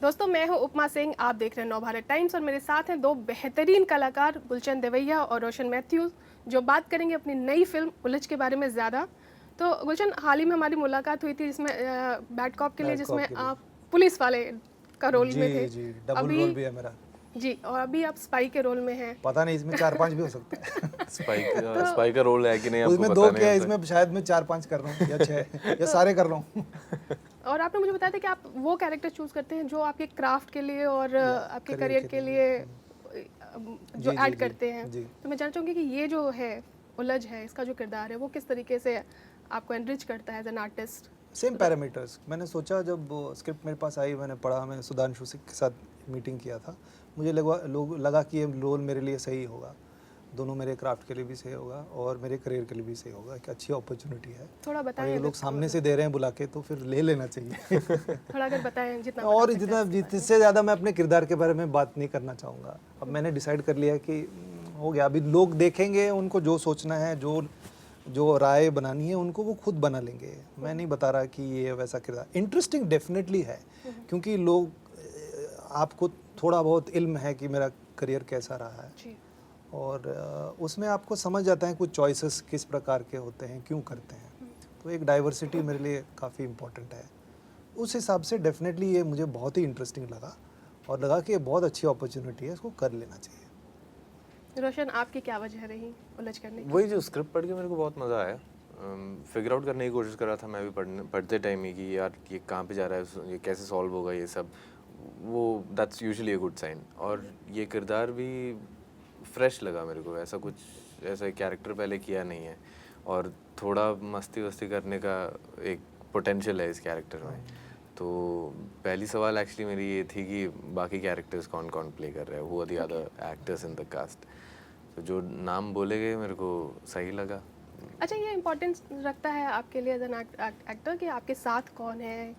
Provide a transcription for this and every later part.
दोस्तों मैं हूं उपमा सिंह, आप देख रहे हैं नवभारत टाइम्स और मेरे साथ हैं दो बेहतरीन कलाकार गुलशन देवैया और रोशन मैथ्यूज, जो बात करेंगे अपनी नई फिल्म उलझ के बारे में ज़्यादा। तो गुलशन, हाल ही में हमारी मुलाकात हुई थी जिसमें बैड कॉप के लिए, बैड जिसमें कॉप के लिए। आप पुलिस वाले का रोल में थे। जी जी, डबल अभी रोल भी है मेरा। जी, और अभी आप स्पाई के रोल में हैं। पता नहीं, इसमें 4-5 भी हो सकता है। स्पाइक तो स्पाइक का रोल है कि नहीं आपको उसमें पता 2 नहीं क्या है, हमसे। इसमें शायद मैं 4-5 कर रहा हूँ या 6 या सारे कर रहा हूँ। और आपने मुझे बताया था कि आप वो कैरेक्टर चूज़ करते हैं जो आपके क्राफ्ट के लिए और या आपके करियर करियर के लिए जो जी जी ऐड जी करते हैं। जी। तो मैं जानना चाहूँगी कि ये जो है उलझ है, इसका जो किरदार है वो किस तरीके से आपको एनरिच करता है as an artist. Same parameters मैंने सोचा, जब स्क्रिप्ट मेरे पास आई, मैंने पढ़ा, मैं सुधांशु सिंह के साथ मीटिंग किया था। मुझे लगा कि ये रोल मेरे लिए सही होगा, दोनों मेरे क्राफ्ट के लिए भी सही होगा और मेरे करियर के लिए भी सही होगा। एक अच्छी अपॉर्चुनिटी है थोड़ा और बताएं ये अगर लोग सामने से दे रहे हैं बुला के, तो फिर ले लेना चाहिए। थोड़ा अगर बताएं जितना बता और सकते हैं जितना इसके बारे में। जिससे ज़्यादा मैं अपने किरदार के बारे में बात नहीं करना चाहूँगा। अब मैंने डिसाइड कर लिया कि हो गया, अभी लोग देखेंगे, उनको जो सोचना है, जो जो राय बनानी है, उनको वो खुद बना लेंगे। मैं नहीं बता रहा कि ये वैसा किरदार इंटरेस्टिंग डेफिनेटली है, क्योंकि लोग आपको थोड़ा बहुत इल्म है कि मेरा करियर कैसा रहा है जी। और उसमें आपको समझ जाता है कुछ चॉइसेस किस प्रकार के होते हैं, क्यों करते हैं। तो एक डाइवर्सिटी मेरे लिए काफ़ी इम्पोर्टेंट है। उस हिसाब से डेफिनेटली ये मुझे बहुत ही इंटरेस्टिंग लगा और लगा कि ये बहुत अच्छी अपॉर्चुनिटी है, इसको कर लेना चाहिए। रोशन, आपकी क्या वजह रही उलझ करने की? वही जो स्क्रिप्ट पढ़ के मेरे को बहुत मज़ा आया। फिगर आउट करने की कोशिश कर रहा था मैं भी पढ़ते टाइम ही कि यार ये कहाँ पे जा रहा है, ये कैसे सॉल्व होगा, ये सब वो that's usually a good sign. और ये किरदार भी फ्रेश लगा मेरे को, ऐसा कैरेक्टर पहले किया नहीं है और थोड़ा मस्ती वस्ती करने का एक पोटेंशियल है इस कैरेक्टर में। तो पहली सवाल एक्चुअली मेरी ये थी कि बाकी कैरेक्टर्स कौन कौन प्ले कर रहे हैं, who are the other actors in the cast. तो जो नाम बोले गए मेरे को सही लगा। अच्छा, ये इम्पोर्टेंस रखता है आपके लिए एज एन एक्टर कि आपके साथ कौन है?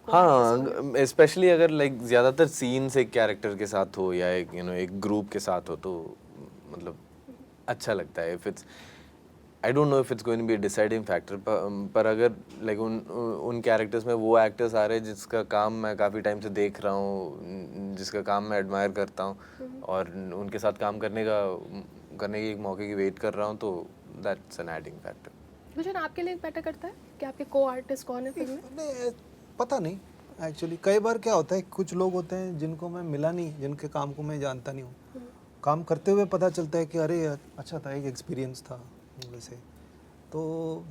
हाँ, स्पेशली अगर लाइक ज़्यादातर सीन्स एक कैरेक्टर के साथ हो या एक एक ग्रुप के साथ हो तो मतलब अच्छा लगता है। If it's I don't know if it's going to be a deciding factor, पर अगर लाइक उन कैरेक्टर्स में वो एक्टर्स आ रहे हैं जिसका काम मैं काफ़ी टाइम से देख रहा हूँ, जिसका काम मैं एडमायर करता हूँ और उनके साथ काम करने की एक मौके की वेट कर रहा हूँ, तो दैट्स एन एडिंग फैक्टर। रोशन, आपके लिए बेटर करता है कि आपके को आर्टिस्ट कौन है फिल्म में? नहीं, पता नहीं एक्चुअली। कई बार क्या होता है, कुछ लोग होते हैं जिनको मैं मिला नहीं, जिनके काम को मैं जानता नहीं हूँ, काम करते हुए पता चलता है कि अरे अच्छा था, एक एक्सपीरियंस था वैसे। तो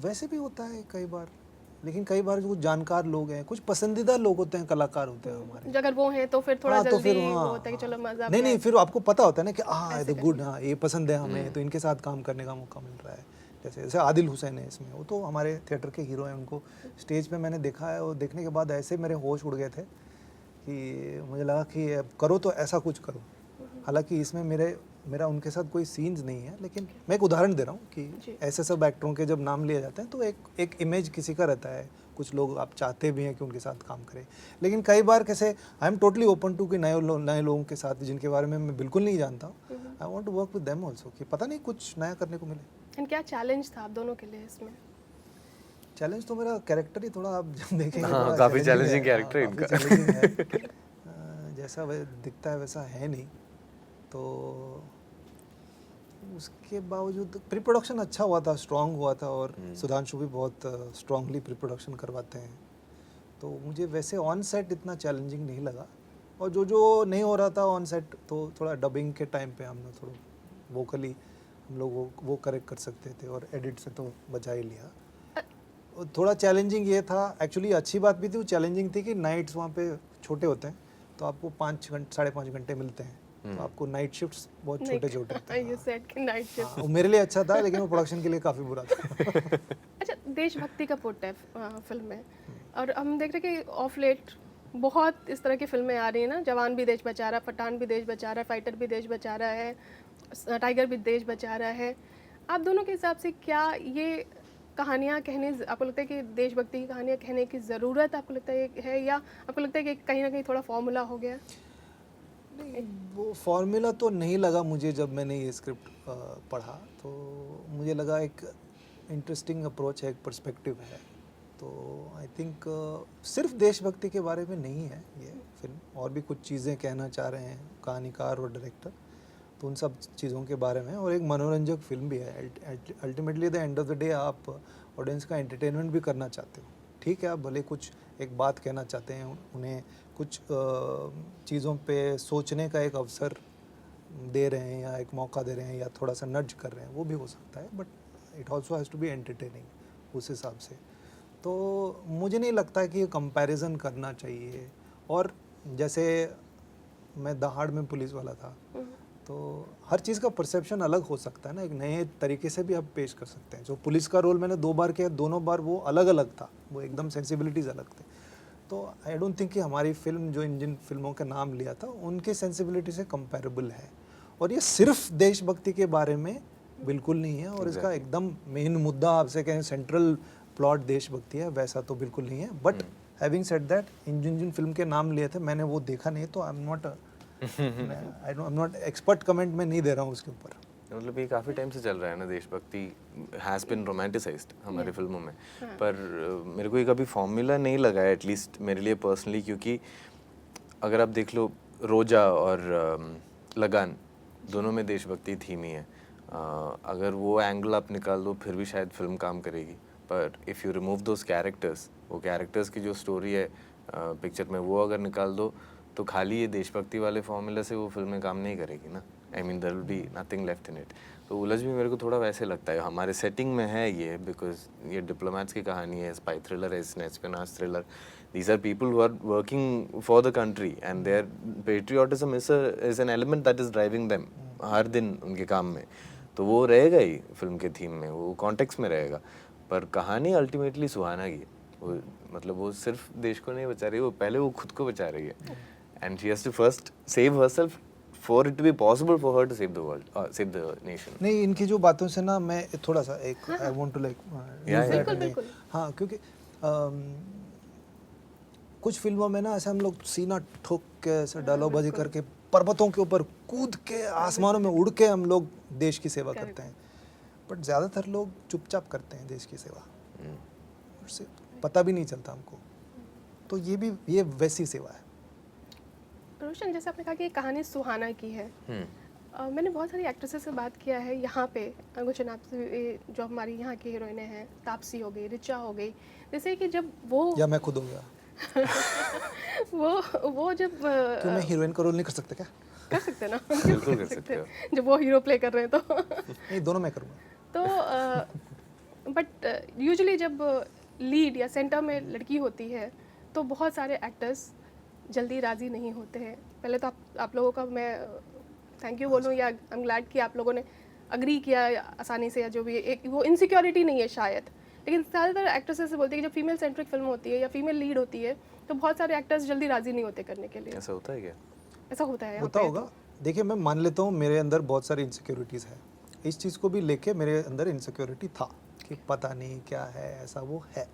वैसे भी होता है कई बार, लेकिन कई बार जो जानकार लोग हैं, कुछ पसंदीदा लोग होते हैं, कलाकार होते हैं हमारे। अगर वो हैं तो फिर थोड़ा हाँ, तो जल्दी फिर वो हाँ, होता है कि चलो मजा नहीं भी नहीं, आए। फिर आपको पता होता है ना कि हाँ ऐसे तो गुड, हाँ ये पसंद है हमें, तो इनके साथ काम करने का मौका मिल रहा है। जैसे जैसे आदिल हुसैन है इसमें, वो तो हमारे थिएटर के हीरो हैं। उनको स्टेज पे मैंने देखा है और देखने के बाद ऐसे मेरे होश उड़ गए थे कि मुझे लगा कि अब करो तो ऐसा कुछ करो। हालांकि इसमें मेरा उनके साथ कोई सीन्स नहीं है, लेकिन मैं एक उदाहरण दे रहा हूँ जी। कि ऐसे सब एक्टरों के जब नाम लिए जाते हैं तो एक इमेज किसी का रहता है। कुछ लोग आप चाहते भी हैं कि उनके साथ काम करें, लेकिन कई बार कैसे I am totally open to कि नए लोगों के साथ जिनके बारे में मैं बिल्कुल नहीं जानता हूँ, I want to work with them also, कि पता नहीं कुछ नया करने को मिले। एंड क्या चैलेंज था आप दोनों के लिए इसमें? चैलेंज तो मेरा कैरेक्टर ही थोड़ा, आप जब देखेंगे हाँ, थोड़ा काफ़ी चैलेंजिंग चैलेंजिंग कैरेक्टर है काफ़ी इनका। चैलेंजिंग है। जैसा दिखता है वैसा है नहीं, तो उसके बावजूद प्री प्रोडक्शन अच्छा हुआ था, स्ट्रांग हुआ था और सुधांशु भी बहुत स्ट्रांगली प्री प्रोडक्शन करवाते हैं। तो मुझे वैसे ऑन सेट इतना चैलेंजिंग नहीं लगा, और जो नहीं हो रहा था ऑन सेट, तो थोड़ा डबिंग के टाइम पे हमने थोड़ा वोकली हम लोग वो करेक्ट कर सकते थे, और एडिट से तो बचा ही लिया। और थोड़ा चैलेंजिंग ये था एक्चुअली, अच्छी बात भी थी, वो चैलेंजिंग थी कि नाइट्स वहाँ पे छोटे होते हैं, तो आपको 5 घंटे मिलते हैं, तो आपको नाइट शिफ्ट्स बहुत छोटे छोटे होते हैं। यू सेड कि नाइट हाँ, शिफ्ट। वो मेरे लिए अच्छा था, लेकिन वो प्रोडक्शन के लिए काफ़ी बुरा था। अच्छा, देशभक्ति का पुट है फिल्म में, और हम देख रहे हैं कि ऑफ लेट बहुत इस तरह की फिल्में आ रही हैं ना। जवान भी देश बचा रहा है, पठान भी देश बचा रहा है, फाइटर भी देश बचा रहा है, टाइगर भी देश बचा रहा है। आप दोनों के हिसाब से क्या ये कहानियाँ कहने, आपको लगता है कि देशभक्ति की कहानियाँ कहने की ज़रूरत आपको लगता है, या आपको लगता है कि कहीं ना कहीं थोड़ा फॉर्मूला हो गया? नहीं, वो फॉर्मूला तो नहीं लगा मुझे। जब मैंने ये स्क्रिप्ट पढ़ा तो मुझे लगा एक इंटरेस्टिंग अप्रोच है, एक पर्सपेक्टिव है। तो आई थिंक सिर्फ देशभक्ति के बारे में नहीं है ये फिल्म, और भी कुछ चीज़ें कहना चाह रहे हैं कहानीकार और डायरेक्टर, तो उन सब चीज़ों के बारे में, और एक मनोरंजक फिल्म भी है। Ultimately the end of the day आप ऑडियंस का एंटरटेनमेंट भी करना चाहते हो, ठीक है, आप भले कुछ एक बात कहना चाहते हैं, उन्हें कुछ चीज़ों पे सोचने का एक अवसर दे रहे हैं या एक मौका दे रहे हैं या थोड़ा सा नड्ज कर रहे हैं, वो भी हो सकता है, but it also has to be entertaining उस हिसाब से। तो मुझे नहीं लगता कि ये कंपैरिजन करना चाहिए। और जैसे मैं दहाड़ में पुलिस वाला था, तो हर चीज़ का परसेप्शन अलग हो सकता है ना, एक नए तरीके से भी आप पेश कर सकते हैं। जो पुलिस का रोल मैंने 2 बार किया, दोनों बार वो अलग अलग था, वो एकदम सेंसिबिलिटीज़ अलग थे। तो आई डोंट थिंक कि हमारी फिल्म जो जिन फिल्मों का नाम लिया था उनके सेंसिबिलिटी से कंपैरेबल है। और ये सिर्फ देशभक्ति के बारे में बिल्कुल नहीं है, और इसका एकदम मेन मुद्दा आपसे कहें सेंट्रल प्लॉट देशभक्ति है, वैसा तो बिल्कुल नहीं है। बट हैविंग सेड दैट, जिन जिन फिल्म के नाम लिए थे मैंने वो देखा नहीं, तो I am not expert comment में नहीं दे रहा हूँ उसके ऊपर। मतलब ये काफ़ी टाइम से चल रहा है ना, देशभक्ति हैज़ बिन रोमांटिसाइज्ड हमारी फिल्मों में, पर मेरे को ये कभी फॉर्मूला नहीं लगा है, एटलीस्ट मेरे लिए पर्सनली, क्योंकि अगर आप देख लो रोजा और लगान, दोनों में देशभक्ति थीम ही है। अगर वो एंगल आप निकाल दो फिर भी शायद फिल्म काम करेगी, पर if you remove those characters, वो कैरेक्टर्स की जो स्टोरी है पिक्चर में, वो अगर निकाल दो तो खाली ये देशभक्ति वाले फॉर्मूला से वो फिल्में काम नहीं करेगी ना। I mean there will be nothing left in it. तो उलझ भी मेरे को थोड़ा वैसे लगता है, हमारे सेटिंग में है ये, बिकॉज ये डिप्लोमेट्स की कहानी है, स्पाई थ्रिलर है, एस्पेनाज thriller, these are people who are working for the country and their patriotism is an element that is driving them हर दिन उनके काम में, तो वो रहेगा ही फिल्म के थीम में, वो कॉन्टेक्स्ट में रहेगा। पर कहानी अल्टीमेटली सुहाना की, वो मतलब वो सिर्फ देश को नहीं बचा रही, वो पहले वो खुद को बचा रही है, and she has to first save herself for it to be possible for her to save the world, save the nation. नहीं, इनकी जो बातों से ना मैं थोड़ा सा एक आई वांट टू लाइक बिल्कुल। हाँ, क्योंकि कुछ फिल्मों में ना ऐसे हम लोग सीना ठोक के ऐसे डालोबाजी करके पर्वतों के ऊपर कूद के आसमानों में उड़ के हम लोग देश की सेवा करते हैं, बट ज़्यादातर लोग चुपचाप करते हैं देश की सेवा, उससे पता भी नहीं चलता हमको। तो ये वैसी सेवा है। रोशन, जैसे आपने कहा कि ये कहानी सुहाना की है, मैंने बहुत सारी एक्ट्रेसेस से बात किया है यहाँ पे, अंगुचन आपसे, जो हमारी यहाँ की हीरोइनें हैं, तापसी हो गई, रिचा हो गई, जैसे कि जब वो या मैं खुद हो गया वो जब क्यों मैं हीरोइन का रोल नहीं कर सकता क्या? कर सकते ना बिल्कुल कर सकते हो, जब वो हीरो प्ले कर रहे हैं तो नहीं, दोनों मैं करूँगा। तो बट यूजुअली जब लीड या सेंटर में लड़की होती है तो बहुत सारे एक्टर्स जल्दी राज़ी नहीं होते हैं। पहले तो आप लोगों का मैं थैंक यू बोलूँ, या आई एम ग्लैड कि आप लोगों ने अग्री किया आसानी से, या जो भी एक वो इनसिक्योरिटी नहीं है शायद, लेकिन ज़्यादातर एक्ट्रेसेस से बोलती है कि जब फीमेल सेंट्रिक फिल्म होती है या फीमेल लीड होती है तो बहुत सारे एक्टर्स जल्दी राज़ी नहीं होते करने के लिए। ऐसा होता है क्या? ऐसा होता है, होता होगा। देखिए, मैं मान लेता हूँ मेरे अंदर बहुत सारी इनसिक्योरिटीज़ है, इस चीज़ को भी लेके मेरे अंदर इनसिक्योरिटी था कि पता नहीं क्या है, ऐसा वो है,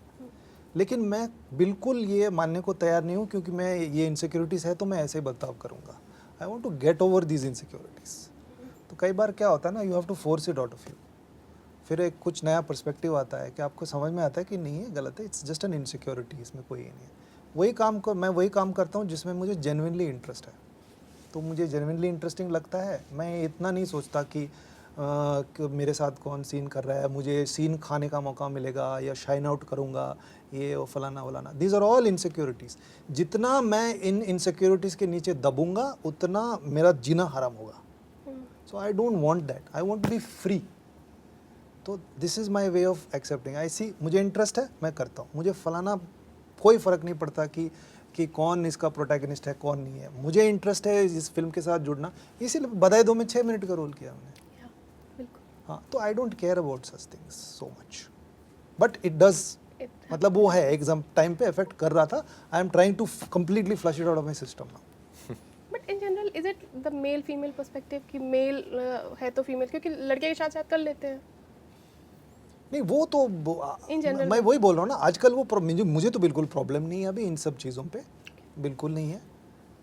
लेकिन मैं बिल्कुल ये मानने को तैयार नहीं हूँ क्योंकि मैं ये इनसिक्योरिटीज़ है तो मैं ऐसे ही बर्ताव करूँगा। I want to get over these insecurities. तो कई बार क्या होता है ना, you have to force it out of you, फिर एक कुछ नया पर्सपेक्टिव आता है कि आपको समझ में आता है कि नहीं, ये गलत है, इट्स जस्ट एन इनसिक्योरिटी, इसमें कोई ये नहीं है। मैं वही काम करता हूँ जिसमें मुझे जेन्युइनली इंटरेस्ट है, तो मुझे जेन्युइनली इंटरेस्टिंग लगता है। मैं इतना नहीं सोचता कि मेरे साथ कौन सीन कर रहा है, मुझे सीन खाने का मौका मिलेगा या शाइन आउट करूँगा, ये वो फलाना वलाना, दीज आर ऑल इनसिक्योरिटीज़। जितना मैं इन इनसिक्योरिटीज़ के नीचे दबूंगा उतना मेरा जीना हराम होगा। So I don't want that, I want to be free. तो this is my way of accepting. I see, मुझे इंटरेस्ट है, मैं करता हूँ, मुझे फलाना कोई फ़र्क नहीं पड़ता कि कौन इसका प्रोटैगनिस्ट है कौन नहीं है, मुझे इंटरेस्ट है इस फिल्म के साथ जुड़ना, इसीलिए बधाई दो में 6 मिनट का रोल किया हमने। हाँ, तो I don't care about such things so much, but it does, मतलब वो है एग्जाम टाइम पे इफेक्ट कर रहा था। I am trying to completely flush it out of my system now. But in general is it the male female perspective कि male है तो फीमेल, क्योंकि लड़के के साथ साथ कर लेते हैं। नहीं, वो तो मैं वही बोल रहा हूँ ना, आजकल वो मुझे तो बिल्कुल प्रॉब्लम नहीं है अभी इन सब चीज़ों पे, बिल्कुल नहीं है।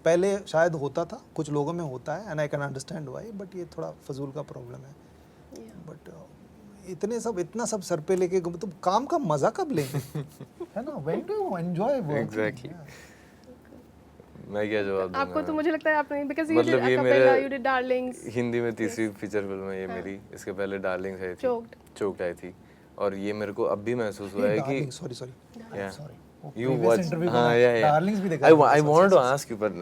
पहले शायद होता था, कुछ लोगों में होता है, and I can understand why, but ये थोड़ा फजूल का प्रॉब्लम है। बट इतना सब सर पे लेके तो काम का मजा कब लेंगे है ना? When do you enjoy work? Exactly. मैं क्या जवाब दूंगा? आपको तो मुझे लगता है आपने बिकॉज़ यू डिड मतलब ये अकेपेला, मेरा यू डिड डार्लिंग्स, हिंदी में तीसरी फीचर फिल्म है ये मेरी। इसके पहले डार्लिंग्स आई थी, Choked. चोक्ड आई थी, और ये मेरे को अब भी महसूस हुआ है कि sorry Yeah. Sorry You watch, हाँ yeah yeah. डार्लिंग्स भी देखा I wanted to ask you but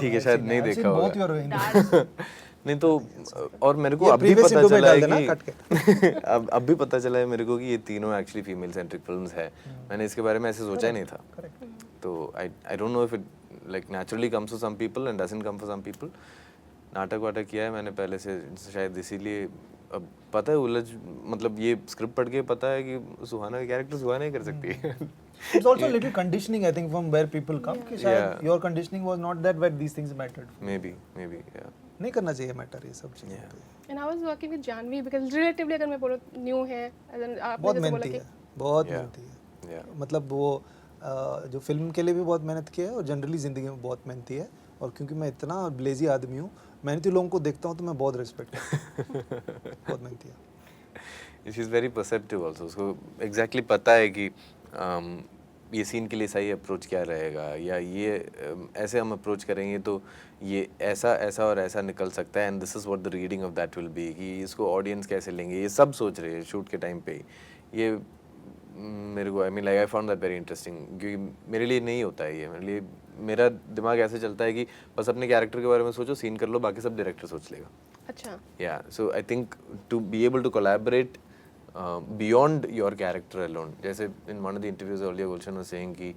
ठीक है शायद नहीं देखा बहुत होगा। योर नहीं तो और मेरे को ये अब भी previous पता window में चला है डाल देना, कि कट के। अब भी पता चला है मेरे को कि ये तीनों एक्चुअली फीमेल सेंट्रिक फिल्म्स है। मैंने इसके बारे में ऐसे सोचा ही नहीं था। तो I don't know if it like naturally comes to some people and doesn't come for some people. नाटक वाटक किया है मैंने पहले से, शायद इसीलिए अब पता है उलझ, मतलब ये स्क्रिप्ट पढ़ के पता है कि सुहाना का कैरेक्टर सुहाना ही कर सकती है। It's also a little conditioning, I think, from where people come. कि शायद your conditioning was not that where these things mattered. maybe yeah. नहीं करना चाहिए मैटर ये सब चीजें पे। And I was working with Janhvi because relatively अगर मैं बोलूं न्यू है, आपने बहुत जैसे बोला मेहनती कि है, बहुत Yeah. मेहनती है। Yeah. मतलब वो जो फिल्म के लिए भी बहुत मेहनत की है और जनरली ज़िंदगी में बहुत मेहनती है। और क्योंकि मैं इतना ब्लेजी आदमी हूँ, मेहनती लोगों को देखता हूँ तो मैं बहुत रिस्पेक्ट बहुत मेहनती है। She is very perceptive also. उसको एग्जैक्टली पता है कि ये सीन के लिए सही अप्रोच क्या रहेगा, या ये ऐसे हम अप्रोच करेंगे तो ये ऐसा ऐसा और ऐसा निकल सकता है, and this is what the reading of that will be, कि इसको ऑडियंस कैसे लेंगे, ये सब सोच रहे हैं शूट के टाइम पे ही। ये मेरे को I found that very interesting, क्योंकि मेरे लिए नहीं होता है ये। मेरे लिए मेरा दिमाग ऐसे चलता है कि बस अपने कैरेक्टर के बारे में सोचो, सीन कर लो, बाकी सब डायरेक्टर सोच लेगा। अच्छा Yeah, so I think to be able to collaborate beyond your character alone, जैसे in one of the interviews earlier Gulshan was saying कि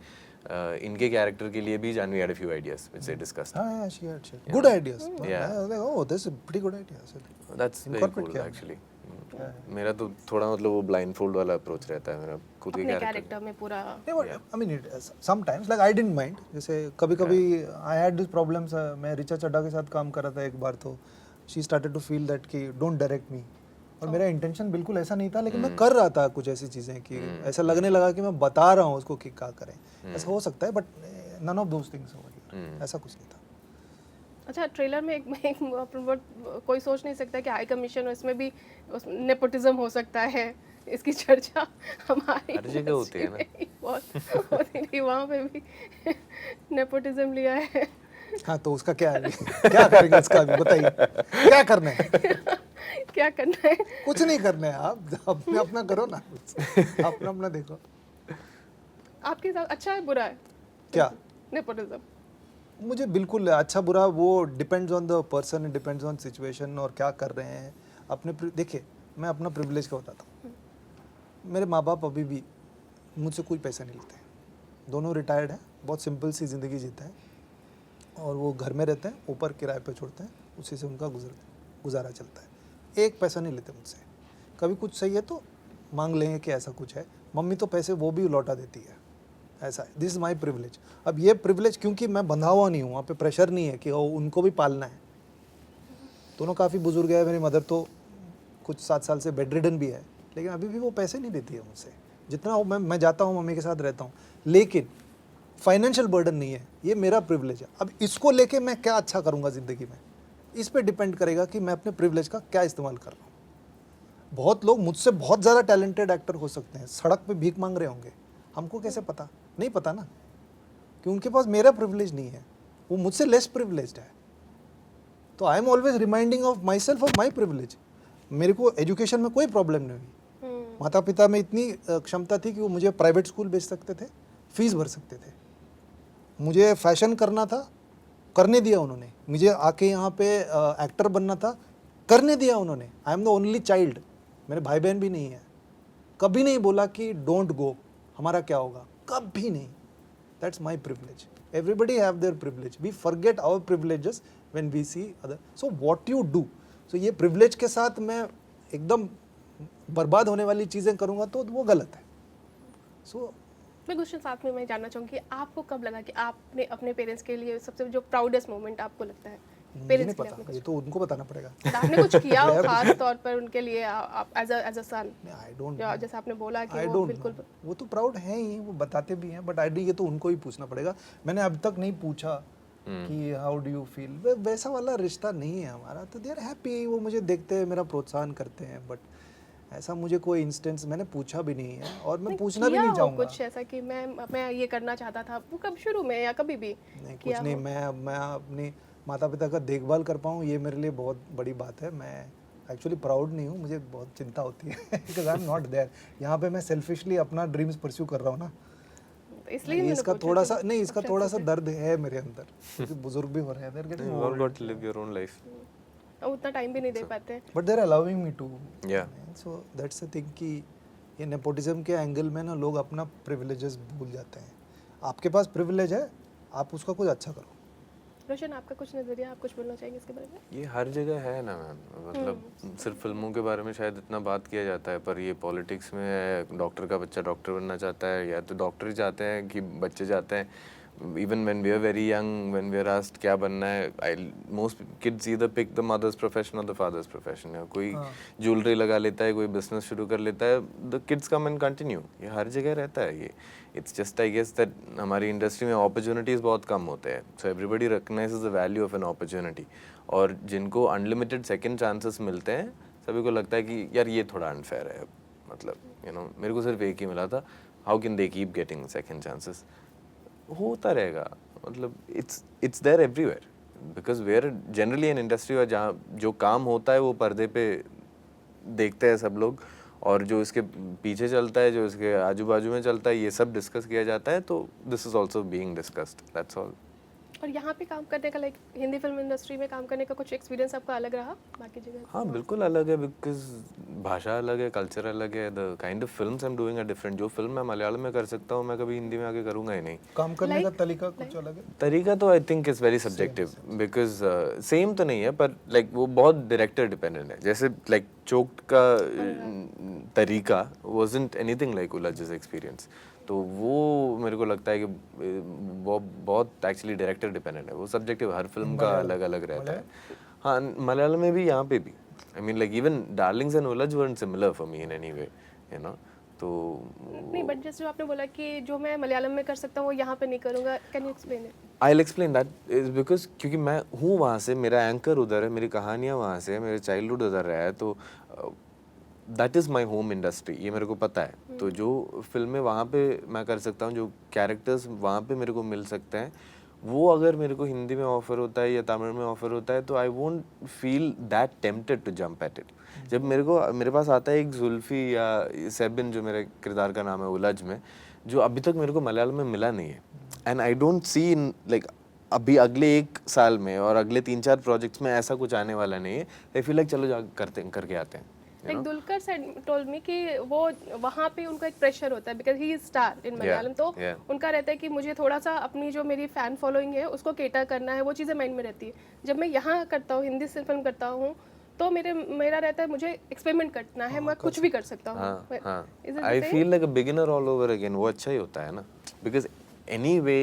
इनके कैरेक्टर के लिए भी Janvi had a few ideas which they discussed. हाँ, she had good ideas. Yeah. I was like, oh, this is a pretty good idea. So, That's very Incorporate cool किया actually. मेरा तो थोड़ा मतलब वो ब्लाइंड फोल्ड वाला अप्रोच रहता है मेरा खुद के अपने कैरेक्टर। कैरेक्टर में पूरा नहीं, but I mean, sometimes like I didn't mind. जैसे कभी-कभी I had these problems. मैं रिचा चड्ढा के साथ काम कर रहा था एक बार, तो she started to feel that कि don't direct me. और मेरा इंटेंशन बिल्कुल ऐसा नहीं था, लेकिन मैं कर रहा था कुछ ऐसी चीज़ें कि ऐसा लगने लगा कि मैं बता रहा हूँ उसको कि क्या करें। ऐसा हो सकता है, but none of those things over here. ऐसा कुछ नहीं था। अच्छा ट्रेलर में एक कोई सोच नहीं सकता कि हाई कमीशन, इसमें भी नेपोटिज्म हो सकता है। इसकी चर्चा हमारी हर जगह होती है ना। industry में बहुत होती थी, वहाँ पे भी नेपोटिज्म लिया है। हाँ, तो उसका क्या है? क्या करेंगे उसका अभी बताइए, क्या करना है? क्या करना है? कुछ नहीं करना है, आप अपने अपना करो ना, अपना अपना देखो। आपके साथ अच्छा है बुरा है क्या? नेपोटिज्म? मुझे बिल्कुल अच्छा बुरा वो depends on the person, depends on situation और क्या कर रहे हैं। देखिए, मैं अपना प्रिविलेज का बताता हूँ। मेरे माँ बाप अभी भी मुझसे कोई पैसा नहीं लेते हैं, दोनों रिटायर्ड हैं, बहुत सिंपल सी ज़िंदगी जीते हैं, और वो घर में रहते हैं, ऊपर किराए पे छोड़ते हैं, उसी से उनका गुजारा चलता है। एक पैसा नहीं लेते मुझसे। कभी कुछ सही है तो मांग लेंगे कि ऐसा कुछ है। मम्मी तो पैसे वो भी लौटा देती है, ऐसा है। This is my privilege. अब ये प्रिविलेज क्योंकि मैं बंधा हुआ नहीं हूँ, वहाँ पे प्रेशर नहीं है कि उनको भी पालना है। दोनों काफ़ी बुजुर्ग है, मेरी मदर तो कुछ 7 साल से बेड रिडन भी है, लेकिन अभी भी वो पैसे नहीं देती है मुझसे। जितना मैं जाता हूँ, मम्मी के साथ रहता हूँ, लेकिन फाइनेंशियल बर्डन नहीं है। ये मेरा प्रिविलेज है। अब इसको लेके मैं क्या अच्छा करूँगा ज़िंदगी में, इस पे डिपेंड करेगा कि मैं अपने प्रिविलेज का क्या इस्तेमाल कर रहा हूँ। बहुत लोग मुझसे बहुत ज़्यादा टैलेंटेड एक्टर हो सकते हैं, सड़क पे भीख मांग रहे होंगे, हमको कैसे पता? नहीं पता ना, कि उनके पास मेरा प्रिविलेज नहीं है, वो मुझसे लेस प्रिविलेज्ड है। तो I am always reminding of my self of my privilege. मेरे को एजुकेशन में कोई प्रॉब्लम नहीं हुई। माता पिता में इतनी क्षमता थी कि वो मुझे प्राइवेट स्कूल भेज सकते थे, फीस भर सकते थे। मुझे फैशन करना था, करने दिया उन्होंने। मुझे आके यहाँ पे एक्टर बनना था, करने दिया उन्होंने। I am the only child, मेरे भाई बहन भी नहीं है। कभी नहीं बोला कि डोंट गो, हमारा क्या होगा, कभी नहीं। That's my privilege. Everybody have their privilege, we forget our privileges when we see other. So what you do, so ये प्रिविलेज के साथ मैं एकदम बर्बाद होने वाली चीज़ें करूँगा तो वो गलत है। सो मैं गुलशन साथ में मैं जानना चाहूँगी, आपको कब लगा कि आपने अपने पेरेंट्स के लिए सबसे जो प्राउडेस्ट मोमेंट आपको लगता है? मुझे नहीं पता, ये तो उनको बताना पड़ेगा। आपने कुछ किया हो खास तौर पर उनके लिए as a sun? I don't, जैसे आपने बोला कि आई वो डोंट, बिल्कुल वो तो प्राउड है ही, वो बताते भी हैं, बट आई ये तो उनको ही पूछना पड़ेगा। मैंने अब तक नहीं पूछा कि हाउ डू यू फील, वैसा वाला रिश्ता नहीं है हमारा। तो दे आर हैप्पी, वो मुझे देखते हैं, मेरा प्रोत्साहन करते हैं, बट ऐसा मुझे कोई इंस्टेंस मैंने पूछा भी नहीं है और मैं नहीं, पूछना भी किया नहीं हो चाहूँगा। कुछ ऐसा कि मैं ये करना चाहता था, वो कब शुरू में या कभी भी नहीं कुछ किया नहीं, हो? मैं अपने माता पिता का देखभाल कर पाऊँ ये मेरे लिए बहुत बड़ी बात है। मैं एक्चुअली प्राउड नहीं हूँ, मुझे बहुत चिंता होती है because I am not there. यहाँ पे मैं सेल्फिशली अपना ड्रीम्स परस्यू कर रहा हूँ ना, तो इसलिए मैंने इसका पूछा थोड़ा कि सा नहीं, इसका options थोड़ा सा होते दर्द है मेरे अंदर क्योंकि बुजुर्ग भी हो रहे हैं, they're getting You all old. got to live your own life. हैं, और उतना टाइम भी नहीं दे पाते हैं। But they're allowing me to. Yeah. So that's the thing कि ये नेपोटिज्म के एंगल में ना लोग अपना प्रिविलेजेस भूल जाते हैं। आपके पास प्रिविलेज है, आप उसका कुछ अच्छा करो। रोशन, आपका कुछ नजरिया, आप कुछ बोलना चाहेंगे इसके बारे में? ये हर जगह है ना मैम, मतलब सिर्फ फिल्मों के बारे में शायद इतना बात किया जाता है, पर ये पॉलिटिक्स में है, डॉक्टर का बच्चा डॉक्टर बनना चाहता है या तो डॉक्टर ही चाहते हैं कि बच्चे चाहते हैं। Even when we are very young, when we are asked क्या बनना है, I most kids either pick the mother's profession और द फादर्स प्रोफेशन। या कोई ज्वेलरी लगा लेता है, कोई बिजनेस शुरू कर लेता है, the kids come and continue. ये हर जगह रहता है ये। It's just I guess that हमारी इंडस्ट्री में अपॉर्चुनिटीज़ बहुत कम होते हैं, so everybody recognises the value of an opportunity. और जिनको अनलिमिटेड सेकंड चांसेस मिलते हैं, सभी को लगता है कि यार ये थोड़ा अनफेयर है, मतलब यू नो मेरे को सिर्फ एक ही मिला था, how can they keep getting second chances. होता रहेगा, मतलब it's there everywhere because we are generally an industry जहाँ जो काम होता है वो पर्दे पे देखते हैं सब लोग, और जो इसके पीछे चलता है, जो इसके आजू बाजू में चलता है, ये सब डिस्कस किया जाता है। तो this is also being discussed, that's all. और यहाँ पे काम करने का, लाइक हिंदी फिल्म इंडस्ट्री में काम करने का कुछ एक्सपीरियंस आपका अलग रहा बाकी जगह? हाँ बिल्कुल अलग है, बिकॉज भाषा अलग है, कल्चर अलग है, the kind of films I am doing are different. जो फिल्म मैं मलयालम में कर सकता हूँ, मैं कभी हिंदी में आके करूँगा ही नहीं। काम करने का तरीका कुछ अलग है। तरीका तो I think is very subjective, because same तो नहीं है, पर लाइक वो बहुत डायरेक्टर डिपेंडेंट है। जैसे लाइक चोक्ड का तरीका वाजंट एनीथिंग लाइक उलझ's एक्सपीरियंस, तो वो मेरे को लगता है कि वो बहुत एक्चुअली डायरेक्टर डिपेंडेंट है। वो सब्जेक्टिव हर फिल्म का अलग अलग रहता है। हाँ मलयालम में भी, यहाँ पे भी। I mean like even Darling's and उलझ weren't similar for me in any way, you know. तो नहीं, बट जैसे जो आपने बोला कि जो मैं मलयालम में कर सकता हूँ वो यहाँ पे नहीं करूँगा, can you explain it? I'll explain that is because क्योंकि मैं हूँ वहाँ से, मेरा एंकर उधर है, मेरी कहानियाँ वहाँ से है, मेरे चाइल्डहुड उधर रहा है, तो that is my home industry, ये मेरे को पता है। तो जो फिल्में वहाँ पे मैं कर सकता हूँ, जो कैरेक्टर्स वहाँ पे मेरे को मिल सकते हैं, वो अगर मेरे को हिंदी में ऑफर होता है या तमिल में ऑफर होता है, तो I won't feel that tempted to jump at it. जब मेरे पास आता है एक जुल्फी या सेबिन, जो मेरे किरदार का नाम है उलझ में, जो अभी तक मेरे को मलयालम में मिला नहीं है, and I don't see in like अभी अगले 1 साल में और अगले 3-4 प्रोजेक्ट्स में ऐसा कुछ आने वाला नहीं है। आई फील लाइक चलो करके आते हैं। Like Dulquer said told me कि वो वहाँ पे उनका एक प्रेशर होता है because he is star in Malayalam, तो उनका रहता है कि मुझे थोड़ा सा अपनी जो मेरी फैन फॉलोइंग है उसको केटर करना है, वो चीज़ें माइंड में रहती है। जब मैं यहाँ करता हूँ, हिंदी से फिल्म करता हूँ, तो मेरा रहता है मुझे एक्सपेरिमेंट करना है, मैं कुछ भी कर सकता हूँ। I feel like a beginner all over again. वो अच्छा ही होता है ना, बिकॉज एनीवे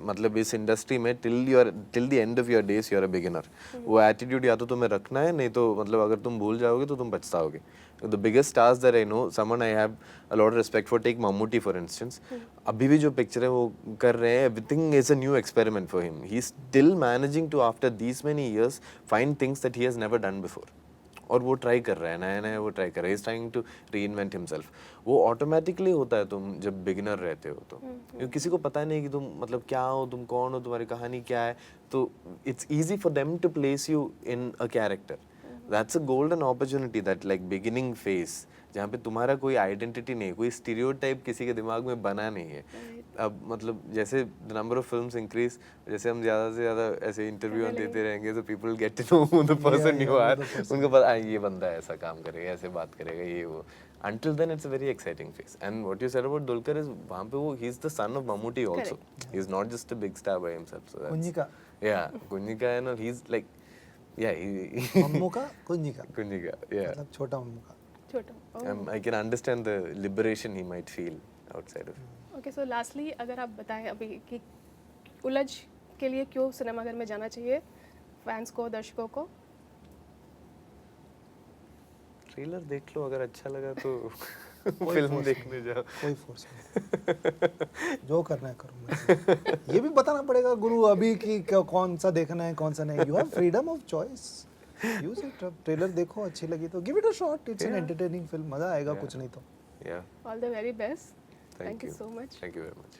मतलब इस इंडस्ट्री में till the end of your days you are a beginner. वो एटीट्यूड या तो तुम्हें रखना है, नहीं तो मतलब अगर तुम भूल जाओगे तो तुम पछताओगे। The biggest stars that I know, someone I have a lot of respect for, take Mammootty for instance. अभी भी जो पिक्चर है वो कर रहे हैं, everything is a new experiment for him. He is still managing to after these many years find things that he has never done before. और वो ट्राई कर रहा है, नया नया वो ट्राई कर रहा है, is trying to reinvent himself. वो ऑटोमेटिकली होता है तुम जब बिगिनर रहते हो तो, क्योंकि किसी को पता नहीं कि तुम मतलब क्या हो, तुम कौन हो, तुम्हारी कहानी क्या है, तो it's easy for them to place you in a character. That's a golden opportunity, that like beginning phase, जहाँ पे तुम्हारा कोई आइडेंटिटी नहीं, कोई स्टीरियोटाइप किसी के दिमाग में बना नहीं है। अब मतलब जैसे the number of films increase, जैसे हम ज़्यादा से ज़्यादा ऐसे इंटरव्यू देते रहेंगे, तो people get to know the person you are. उनको पता ये बंदा ऐसा काम करेगा, ऐसे बात करेगा, ये वो। Until then it's a very exciting phase. And what you said about Dulquer is वहाँ पे वो he's the son of Mammootty also. He's not just a big star by himself. So Kunjika, yeah, Kunjika and all, he's like yeah Mamu का Kunjika, Kunjika, yeah. मतलब छोटा मम्मू का। छोटा। I can understand the liberation he might feel outside of. Okay, so lastly अगर आप बताएं अभी कि उलझ के लिए क्यों सिनेमाघर में जाना चाहिए फैंस को, दर्शकों को? ट्रेलर देख लो, अगर अच्छा लगा तो फिल्म देखने जाओ। कोई फोर्स नहीं, जो करना है करो। ये भी बताना पड़ेगा गुरु अभी कि कौन सा देखना है कौन सा नहीं। You have freedom of choice. Use it, trailer देखो, अच्छी लगी तो give it a shot, it's an Yeah. Entertaining film, मजा आएगा Yeah. कुछ नहीं तो। Yeah, all the very best, thank thank you you. So much. Thank you very much.